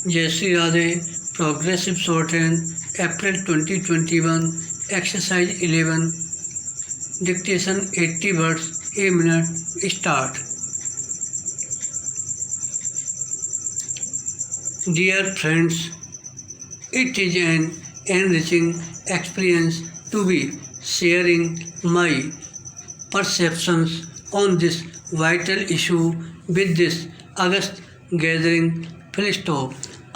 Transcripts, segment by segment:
Jai Shri Radhe. Progressive shorthand April 2021 exercise 11 dictation 80 words a minute start. Dear friends, it is an enriching experience to be sharing my perceptions on this vital issue with this August gathering. Full stop.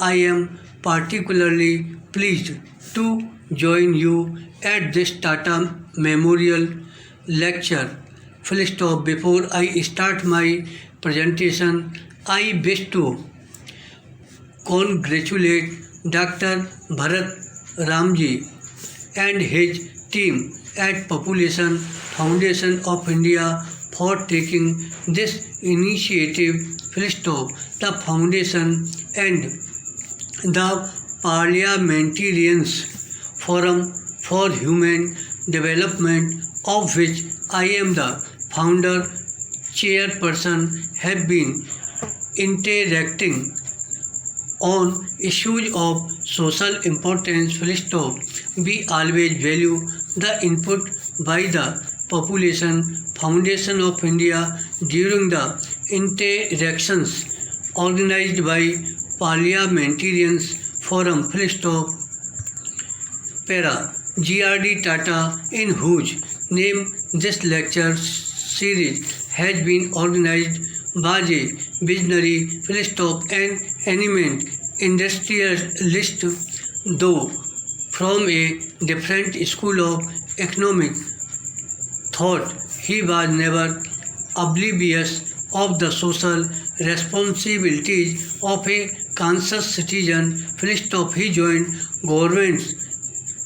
I am particularly pleased to join you at this Tata Memorial Lecture. Full stop. Before I start my presentation, I wish to congratulate Dr. Bharat Ramji and his team at Population Foundation of India for taking this initiative. Full stop. The foundation and the Parliamentarians Forum for Human Development, of which I am the founder chairperson, have been interacting on issues of social importance. Full stop. We always value the input by the Population Foundation of India during the interactions organized by Parliamentarians Forum. Full stop. Para. GRD Tata, in whose name this lecture series has been organized, was a visionary. Full stop. An eminent industrialist, though from a different school of economic thought, he was never oblivious of the social responsibilities of a conscious citizen. Full stop. He joined government's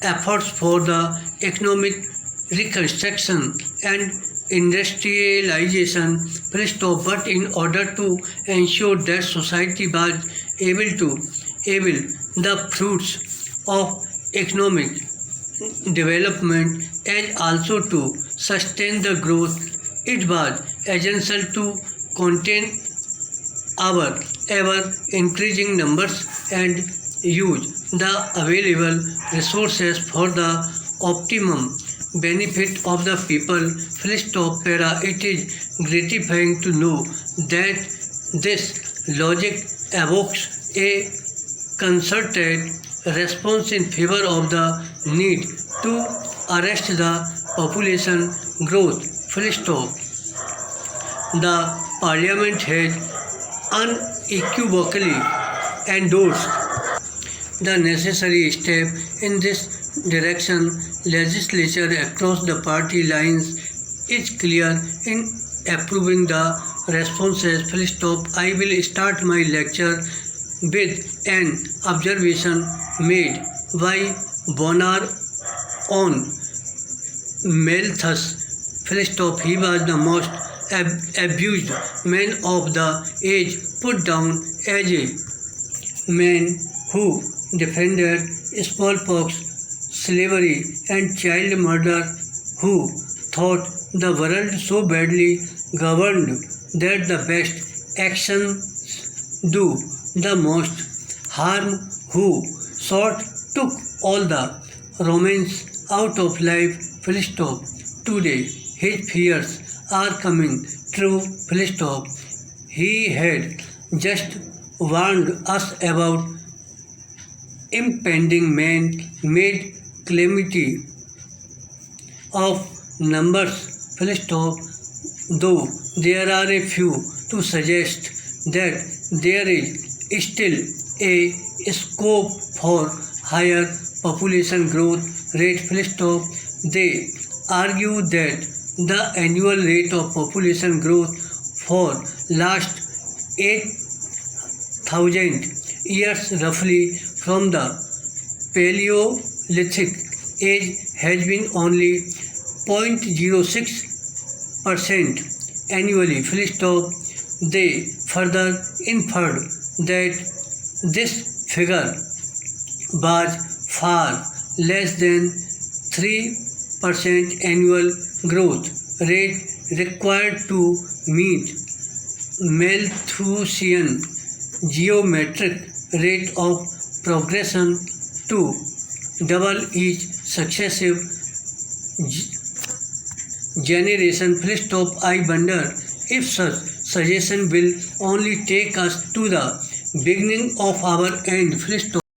efforts for the economic reconstruction and industrialization. Full stop. But in order to ensure that society was able the fruits of economic development and also to sustain the growth, it was essential to contain our ever increasing numbers and use the available resources for the optimum benefit of the people. Full stop. Para. It is gratifying to know that this logic evokes a concerted response in favor of the need to arrest the population growth. Full stop. The Parliament has unequivocally endorsed the necessary step in this direction. Legislature across the party lines is clear in approving the responses. Full stop. I will start my lecture with an observation made by Bonar on Malthus. Full stop. He was the most abused man of the age, put down as a man who defended smallpox, slavery and child murder, who thought the world so badly governed that the best actions do the most harm, who took all the romance out of life. Full stop. Today his fears are coming true. Full stop. He had just warned us about impending man-made calamity of numbers. Full stop. Though there are a few to suggest that there is still a scope for higher population growth rate. Full stop. They argue that the annual rate of population growth for last 8,000 years, roughly from the Paleolithic age, has been only 0.06% annually. Full stop. They further inferred that this figure was far less than 3% annual growth rate required to meet Malthusian geometric rate of progression to double each successive generation. Full stop. I wonder if such suggestion will only take us to the beginning of our end. Full stop.